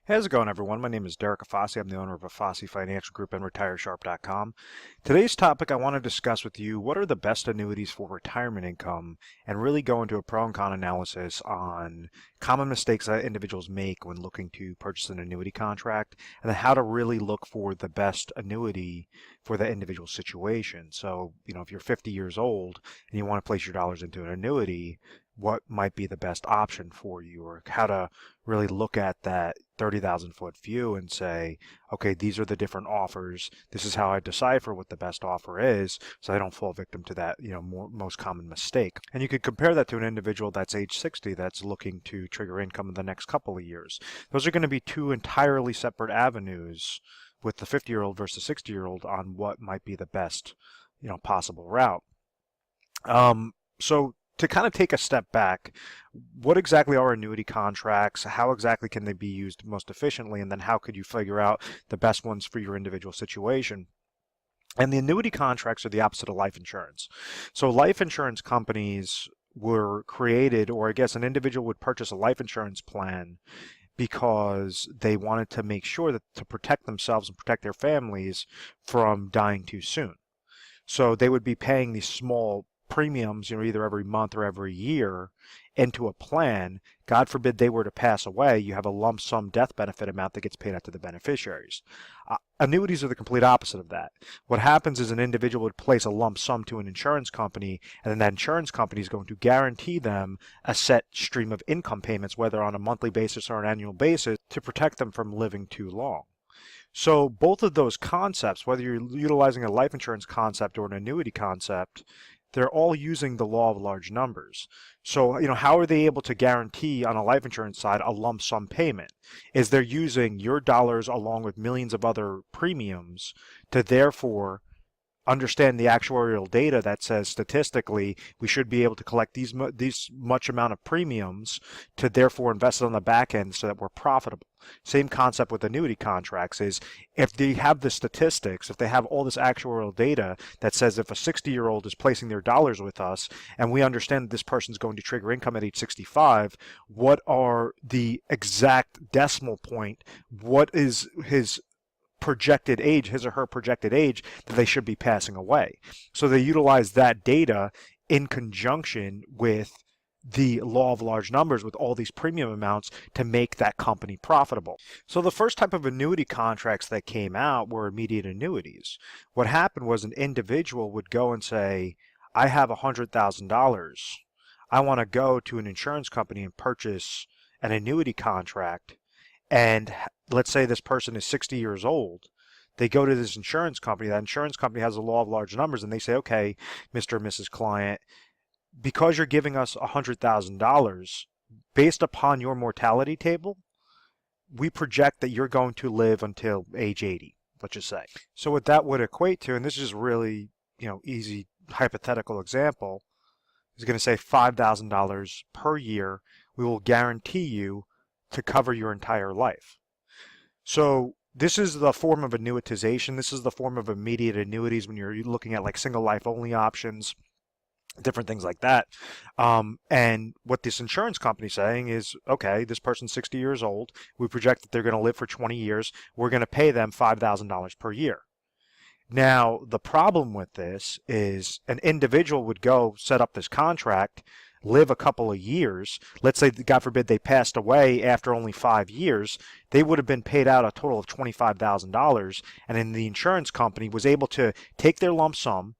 How's it going, everyone? My name is Derek Afasi. I'm the owner of Afasi Financial Group and RetireSharp.com. Today's topic, I want to discuss with you what are the best annuities for retirement income and really go into a pro and con analysis on common mistakes that individuals make when looking to purchase an annuity contract and then how to really look for the best annuity for the individual situation. So, if you're 50 years old and you want to place your dollars into an annuity, what might be the best option for you, or how to really look at that 30,000 foot view and say, okay, these are the different offers. This is how I decipher what the best offer is so I don't fall victim to that, most common mistake. And you could compare that to an individual that's age 60 that's looking to trigger income in the next couple of years. Those are going to be two entirely separate avenues with the 50-year-old versus 60-year-old on what might be the best, possible route. So to kind of take a step back, what exactly are annuity contracts? How exactly can they be used most efficiently? And then how could you figure out the best ones for your individual situation? And the annuity contracts are the opposite of life insurance. So life insurance companies were created, or I guess an individual would purchase a life insurance plan because they wanted to make sure that to protect themselves and protect their families from dying too soon. So they would be paying these small premiums, either every month or every year into a plan. God forbid they were to pass away, you have a lump sum death benefit amount that gets paid out to the beneficiaries. Annuities are the complete opposite of that. What happens is an individual would place a lump sum to an insurance company, and then that insurance company is going to guarantee them a set stream of income payments, whether on a monthly basis or an annual basis, to protect them from living too long. So both of those concepts, whether you're utilizing a life insurance concept or an annuity concept, they're all using the law of large numbers. So, how are they able to guarantee on a life insurance side a lump sum payment? Is they're using your dollars along with millions of other premiums to therefore understand the actuarial data that says statistically we should be able to collect these much amount of premiums to therefore invest it on the back end so that we're profitable. Same concept with annuity contracts is if they have the statistics, if they have all this actuarial data that says if a 60-year-old is placing their dollars with us and we understand that this person's going to trigger income at age 65, what are the exact decimal point? What is his projected age, his or her projected age that they should be passing away? So they utilize that data in conjunction with the law of large numbers with all these premium amounts to make that company profitable. So the first type of annuity contracts that came out were immediate annuities. What happened was an individual would go and say, I have $100,000. I want to go to an insurance company and purchase an annuity contract. And let's say this person is 60 years old. They go to this insurance company. That insurance company has a law of large numbers, and they say, okay, Mr. and Mrs. Client, because you're giving us $100,000, based upon your mortality table, we project that you're going to live until age 80, let's just say. So what that would equate to, and this is really, easy hypothetical example, is going to say $5,000 per year. We will guarantee you to cover your entire life. So this is the form of annuitization. This is the form of immediate annuities when you're looking at like single life only options, different things like that. And what this insurance company is saying is, okay, this person's 60 years old. We project that they're going to live for 20 years. We're going to pay them $5,000 per year. Now, the problem with this is an individual would go set up this contract, live a couple of years. Let's say, God forbid, they passed away after only 5 years. They would have been paid out a total of $25,000, and then the insurance company was able to take their lump sum,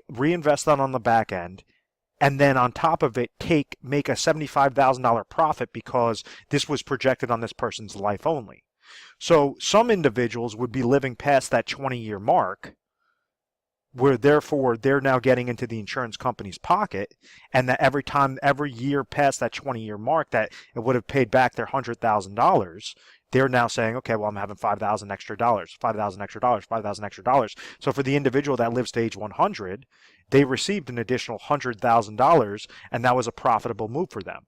reinvest that on the back end, and then on top of it, make a $75,000 profit because this was projected on this person's life only. So some individuals would be living past that 20-year mark, where therefore they're now getting into the insurance company's pocket, and that every year past that 20-year mark that it would have paid back their $100,000, they're now saying, okay, well, I'm having $5,000 extra dollars, $5,000 extra dollars, $5,000 extra dollars. So for the individual that lives to age 100, they received an additional $100,000, and that was a profitable move for them.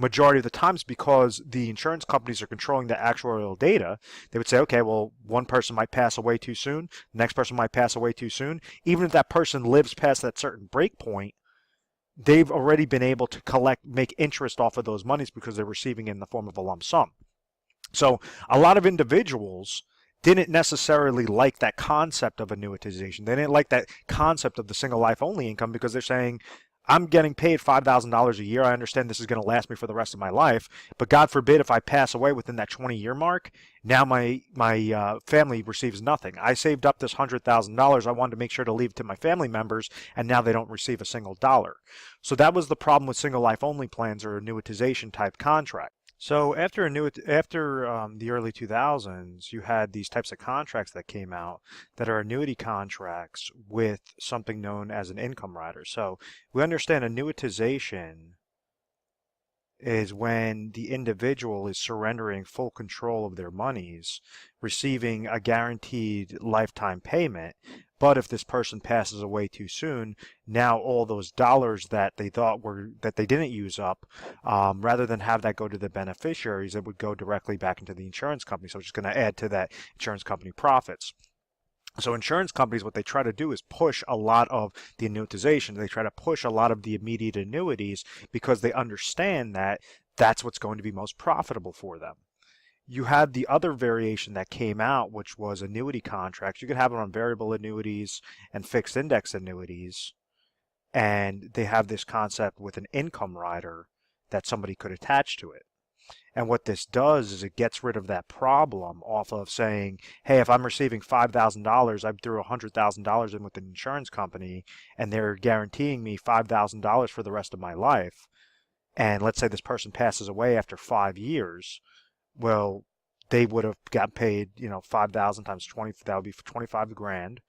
Majority of the times, because the insurance companies are controlling the actuarial data, they would say, okay, well, one person might pass away too soon, the next person might pass away too soon. Even if that person lives past that certain break point, they've already been able to make interest off of those monies because they're receiving it in the form of a lump sum. So a lot of individuals didn't necessarily like that concept of annuitization. They didn't like that concept of the single life only income because they're saying, I'm getting paid $5,000 a year. I understand this is going to last me for the rest of my life, but God forbid if I pass away within that 20-year mark, now my family receives nothing. I saved up this $100,000. I wanted to make sure to leave it to my family members, and now they don't receive a single dollar. So that was the problem with single life only plans or annuitization type contracts. So after the early 2000s, you had these types of contracts that came out that are annuity contracts with something known as an income rider. So we understand annuitization is when the individual is surrendering full control of their monies, receiving a guaranteed lifetime payment. But if this person passes away too soon, now all those dollars that they thought were that they didn't use up, rather than have that go to the beneficiaries, it would go directly back into the insurance company. So it's just going to add to that insurance company profits. So insurance companies, what they try to do is push a lot of the annuitization. They try to push a lot of the immediate annuities because they understand that that's what's going to be most profitable for them. You had the other variation that came out, which was annuity contracts. You could have it on variable annuities and fixed index annuities. And they have this concept with an income rider that somebody could attach to it. And what this does is it gets rid of that problem off of saying, hey, if I'm receiving $5,000, I threw $100,000 in with an insurance company and they're guaranteeing me $5,000 for the rest of my life. And let's say this person passes away after 5 years. Well, they would have got paid, 5,000 times 20, that would be 25 grand.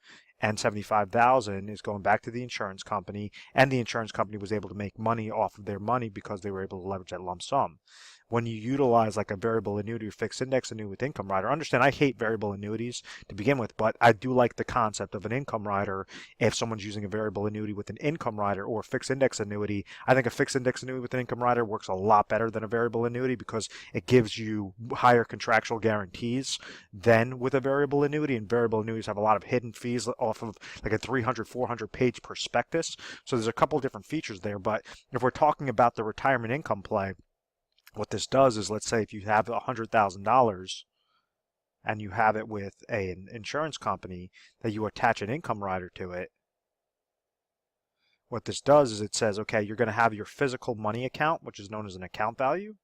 And 75,000 is going back to the insurance company, and the insurance company was able to make money off of their money because they were able to leverage that lump sum. When you utilize like a variable annuity or fixed index annuity with income rider, understand I hate variable annuities to begin with, but I do like the concept of an income rider. If someone's using a variable annuity with an income rider or a fixed index annuity, I think a fixed index annuity with an income rider works a lot better than a variable annuity because it gives you higher contractual guarantees than with a variable annuity. And variable annuities have a lot of hidden fees off of like a 300, 400 page prospectus. So there's a couple different features there. But if we're talking about the retirement income play, what this does is, let's say if you have $100,000 and you have it with an insurance company that you attach an income rider to it, what this does is it says, okay, you're going to have your physical money account, which is known as an account value.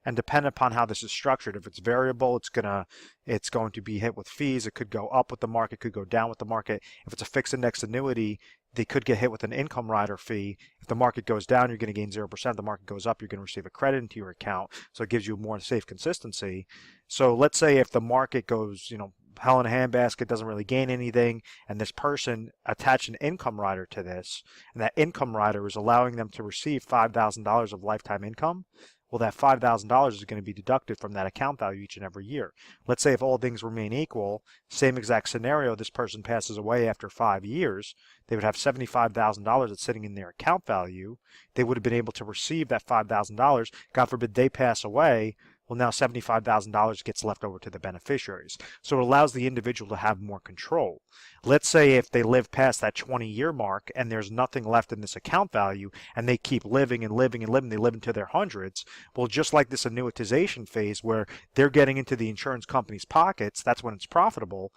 And depending upon how this is structured, if it's variable, it's going to be hit with fees. It could go up with the market, could go down with the market. If it's a fixed index annuity, they could get hit with an income rider fee. If the market goes down, you're going to gain 0%. If the market goes up, you're going to receive a credit into your account. So it gives you more safe consistency. So let's say if the market goes, hell in a handbasket, doesn't really gain anything, and this person attached an income rider to this, and that income rider is allowing them to receive $5,000 of lifetime income, well, that $5,000 is going to be deducted from that account value each and every year. Let's say if all things remain equal, same exact scenario, this person passes away after 5 years, they would have $75,000 that's sitting in their account value. They would have been able to receive that $5,000. God forbid they pass away. Well, now $75,000 gets left over to the beneficiaries. So it allows the individual to have more control. Let's say if they live past that 20-year mark and there's nothing left in this account value and they keep living and living and living, they live into their hundreds. Well, just like this annuitization phase where they're getting into the insurance company's pockets, that's when it's profitable.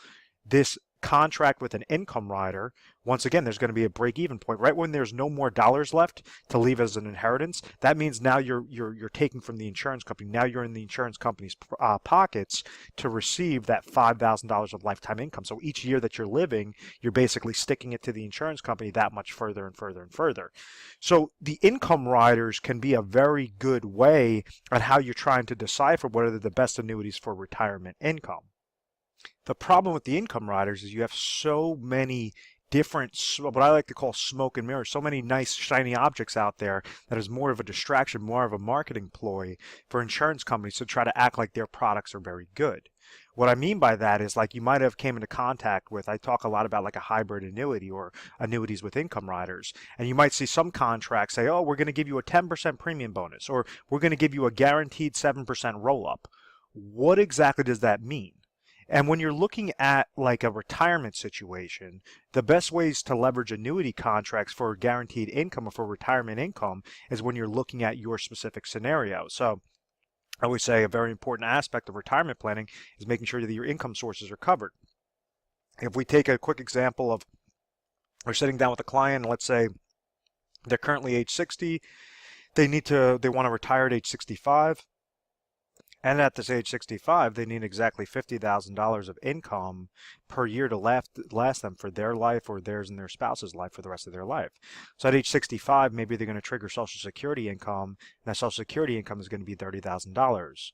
This contract with an income rider, once again, there's going to be a break-even point right when there's no more dollars left to leave as an inheritance. That means now you're taking from the insurance company. Now you're in the insurance company's pockets to receive that $5,000 of lifetime income. So each year that you're living, you're basically sticking it to the insurance company that much further and further and further. So the income riders can be a very good way on how you're trying to decipher what are the best annuities for retirement income. The problem with the income riders is you have so many different, what I like to call smoke and mirrors, so many nice shiny objects out there that is more of a distraction, more of a marketing ploy for insurance companies to try to act like their products are very good. What I mean by that is like you might have came into contact with, I talk a lot about like a hybrid annuity or annuities with income riders, and you might see some contracts say, oh, we're going to give you a 10% premium bonus, or we're going to give you a guaranteed 7% roll-up. What exactly does that mean? And when you're looking at like a retirement situation, the best ways to leverage annuity contracts for guaranteed income or for retirement income is when you're looking at your specific scenario. So I always say a very important aspect of retirement planning is making sure that your income sources are covered. If we take a quick example of we're sitting down with a client, and let's say they're currently age 60, they want to retire at age 65. And at this age 65, they need exactly $50,000 of income per year to last them for their life or theirs and their spouse's life for the rest of their life. So at age 65, maybe they're going to trigger Social Security income, and that Social Security income is going to be $30,000.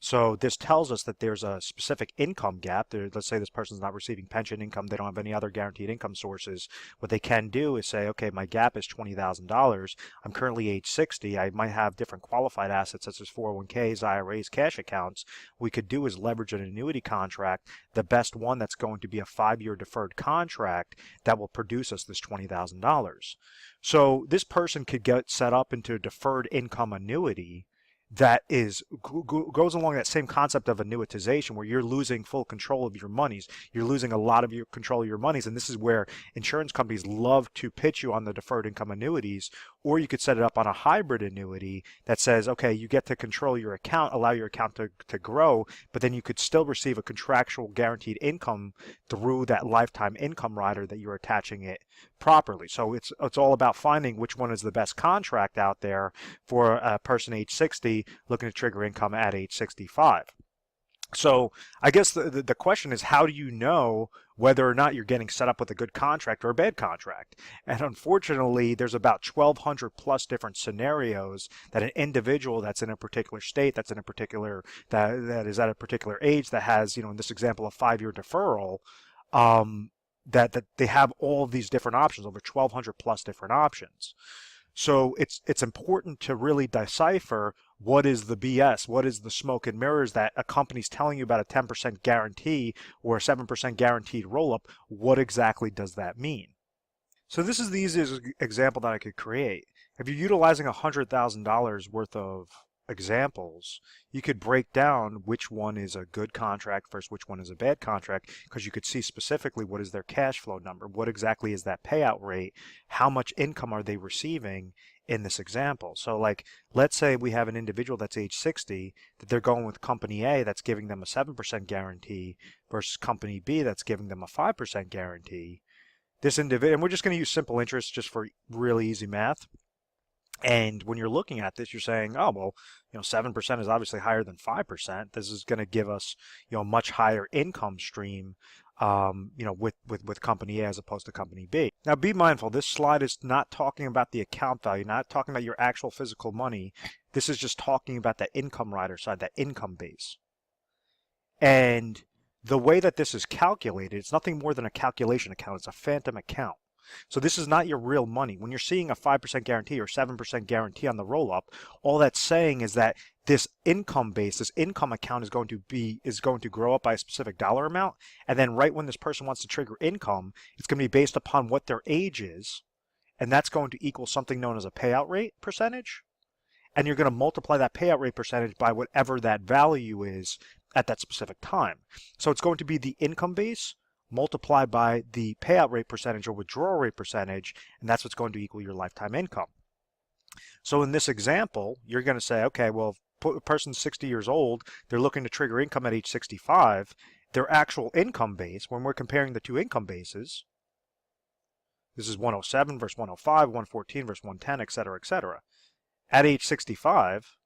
So this tells us that there's a specific income gap. Let's say this person's not receiving pension income. They don't have any other guaranteed income sources. What they can do is say, okay, my gap is $20,000. I'm currently age 60. I might have different qualified assets such as 401ks, IRAs, cash accounts. What we could do is leverage an annuity contract, the best one that's going to be a 5-year deferred contract that will produce us this $20,000. So this person could get set up into a deferred income annuity that goes along that same concept of annuitization, where you're losing full control of your monies. You're losing a lot of your control of your monies, and this is where insurance companies love to pitch you on the deferred income annuities. Or you could set it up on a hybrid annuity that says, okay, you get to control your account, allow your account to grow, but then you could still receive a contractual guaranteed income through that lifetime income rider that you're attaching it properly. So it's all about finding which one is the best contract out there for a person age 60 looking to trigger income at age 65. So I guess the question is, how do you know whether or not you're getting set up with a good contract or a bad contract? And unfortunately, there's about 1,200 plus different scenarios that an individual that's in a particular state, that is at a particular age, that has, in this example, a 5-year deferral, that they have all of these different options, over 1,200 plus different options. So it's important to really decipher what is the BS, what is the smoke and mirrors that a company's telling you about a 10% guarantee or a 7% guaranteed roll-up. What exactly does that mean? So this is the easiest example that I could create. If you're utilizing $100,000 worth of examples, you could break down which one is a good contract versus which one is a bad contract, because you could see specifically what is their cash flow number, what exactly is that payout rate, how much income are they receiving in this example. So like, let's say we have an individual that's age 60, that they're going with company A that's giving them a 7% guarantee versus company B that's giving them a 5% guarantee. This individual, and we're just going to use simple interest just for really easy math. And when you're looking at this, you're saying, oh, well, 7% is obviously higher than 5%. This is going to give us, a much higher income stream, with company A as opposed to company B. Now, be mindful, this slide is not talking about the account value, not talking about your actual physical money. This is just talking about that income rider side, that income base. And the way that this is calculated, it's nothing more than a calculation account. It's a phantom account. So this is not your real money. When you're seeing a 5% guarantee or 7% guarantee on the roll-up, all that's saying is that this income base, this income account is going to grow up by a specific dollar amount, and then right when this person wants to trigger income, it's going to be based upon what their age is, and that's going to equal something known as a payout rate percentage, and you're going to multiply that payout rate percentage by whatever that value is at that specific time. So it's going to be the income base multiplied by the payout rate percentage or withdrawal rate percentage, and that's what's going to equal your lifetime income. So in this example, you're going to say, okay, well, if a person's 60 years old, they're looking to trigger income at age 65, their actual income base, when we're comparing the two income bases, this is 107 versus 105, 114 versus 110, et cetera. At age 65,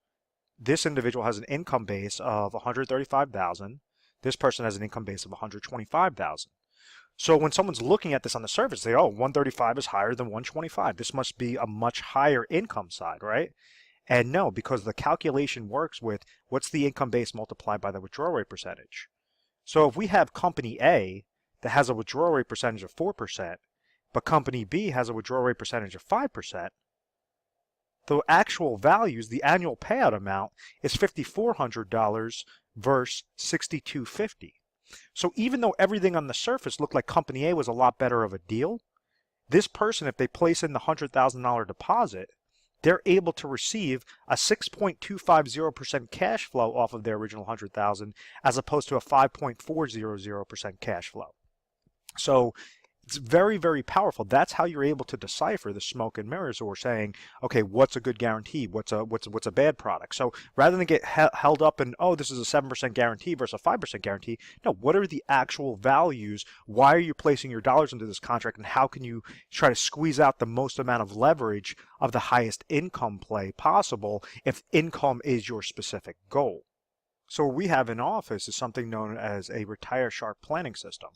this individual has an income base of 135,000. This person has an income base of 125,000. So when someone's looking at this on the surface, they say, oh, 135 is higher than 125. This must be a much higher income side, right? And no, because the calculation works with what's the income base multiplied by the withdrawal rate percentage. So if we have company A that has a withdrawal rate percentage of 4%, but company B has a withdrawal rate percentage of 5%, the actual values, the annual payout amount is $5,400 versus $6,250. So even though everything on the surface looked like company A was a lot better of a deal, this person, if they place in the $100,000 deposit, they're able to receive a 6.250% cash flow off of their original $100,000 as opposed to a 5.400% cash flow. So It's very, very powerful. That's how you're able to decipher the smoke and mirrors, or saying, okay, what's a good guarantee? What's a bad product? So rather than get held up in, oh, this is a 7% guarantee versus a 5% guarantee, no, what are the actual values? Why are you placing your dollars into this contract, and how can you try to squeeze out the most amount of leverage of the highest income play possible if income is your specific goal? So what we have in office is something known as a retire sharp planning system,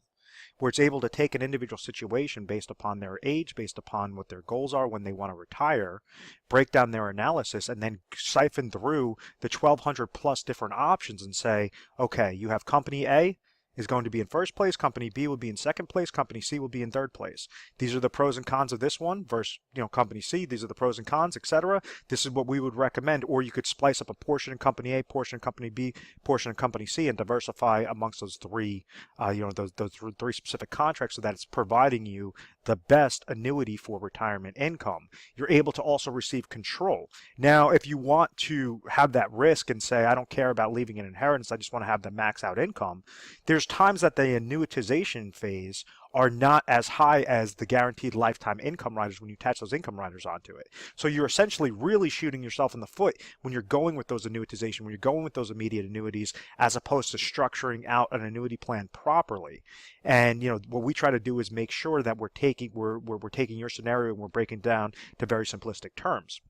where it's able to take an individual situation based upon their age, based upon what their goals are when they want to retire, break down their analysis, and then siphon through the 1,200 plus different options and say, okay, you have company A is going to be in first place, company B will be in second place, company C will be in third place. These are the pros and cons of this one versus, company C. These are the pros and cons, etc. This is what we would recommend. Or you could splice up a portion in company A, portion in company B, portion in company C, and diversify amongst those three, those three specific contracts, so that it's providing you the best annuity for retirement income. You're able to also receive control. Now, if you want to have that risk and say, I don't care about leaving an inheritance, I just want to have the max out income, there's times that the annuitization phase are not as high as the guaranteed lifetime income riders when you attach those income riders onto it. So you're essentially really shooting yourself in the foot when you're going with those annuitization, when you're going with those immediate annuities, as opposed to structuring out an annuity plan properly. And what we try to do is make sure that we're taking your scenario and we're breaking down to very simplistic terms.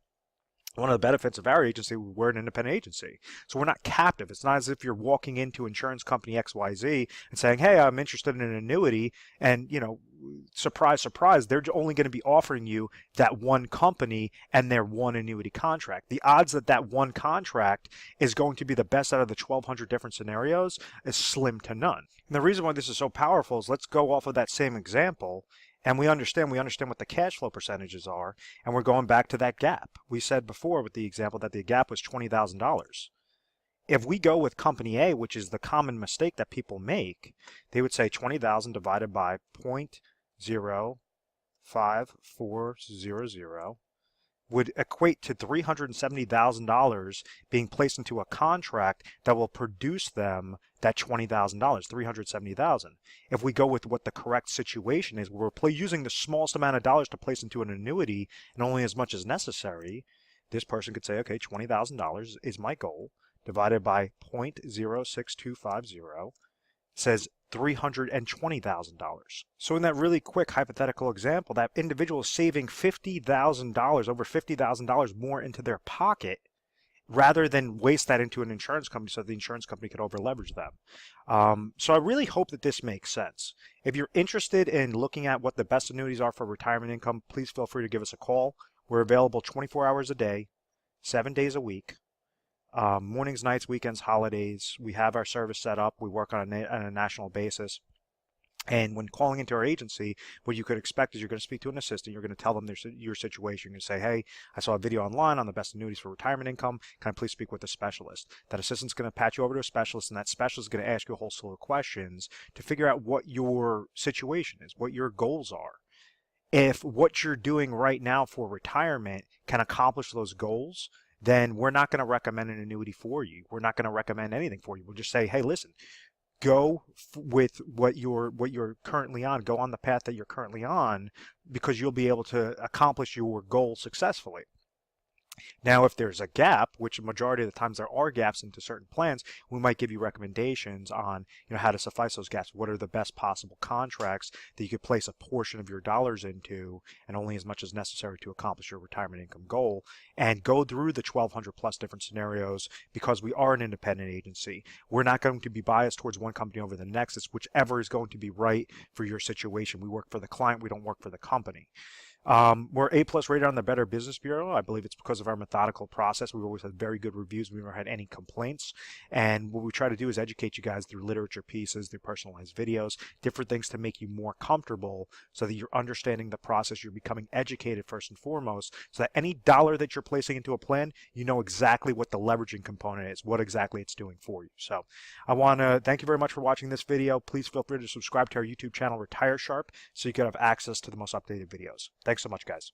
One of the benefits of our agency, we're an independent agency. So we're not captive. It's not as if you're walking into insurance company XYZ and saying, hey, I'm interested in an annuity. And, surprise, surprise, they're only going to be offering you that one company and their one annuity contract. The odds that that one contract is going to be the best out of the 1,200 different scenarios is slim to none. And the reason why this is so powerful is, let's go off of that same example. And we understand what the cash flow percentages are, and we're going back to that gap. We said before with the example that the gap was $20,000. If we go with company A, which is the common mistake that people make, they would say 20,000 divided by 0.05400 would equate to $370,000 being placed into a contract that will produce them that $20,000, $370,000. If we go with what the correct situation is, we're using the smallest amount of dollars to place into an annuity and only as much as necessary, this person could say, okay, $20,000 is my goal, divided by 0.06250 says $320,000. So in that really quick hypothetical example, that individual is saving $50,000, over $50,000 more into their pocket, rather than waste that into an insurance company so the insurance company could over leverage them. So I really hope that this makes sense. If you're interested in looking at what the best annuities are for retirement income, please feel free to give us a call. We're available 24 hours a day, 7 days a week. Mornings, nights, weekends, holidays. We have our service set up. We work on a national basis. And when calling into our agency, what you could expect is you're going to speak to an assistant. You're going to tell them your situation. You're going to say, hey, I saw a video online on the best annuities for retirement income. Can I please speak with a specialist? That assistant's going to patch you over to a specialist, and that specialist is going to ask you a whole slew of questions to figure out what your situation is, what your goals are. If what you're doing right now for retirement can accomplish those goals, then we're not going to recommend an annuity for you. We're not going to recommend anything for you. We'll just say, hey, listen, go with what you're currently on. Go on the path that you're currently on, because you'll be able to accomplish your goal successfully. Now, if there's a gap, which a majority of the times there are gaps into certain plans, we might give you recommendations on how to suffice those gaps. What are the best possible contracts that you could place a portion of your dollars into, and only as much as necessary to accomplish your retirement income goal, and go through the 1,200 plus different scenarios, because we are an independent agency. We're not going to be biased towards one company over the next. It's whichever is going to be right for your situation. We work for the client. We don't work for the company. We're A+ rated on the Better Business Bureau. I believe it's because of our methodical process. We've always had very good reviews. We've never had any complaints. And what we try to do is educate you guys through literature pieces, through personalized videos, different things to make you more comfortable, so that you're understanding the process. You're becoming educated first and foremost, so that any dollar that you're placing into a plan, you know exactly what the leveraging component is, what exactly it's doing for you. So I want to thank you very much for watching this video. Please feel free to subscribe to our YouTube channel, Retire Sharp, so you can have access to the most updated videos. Thanks so much, guys.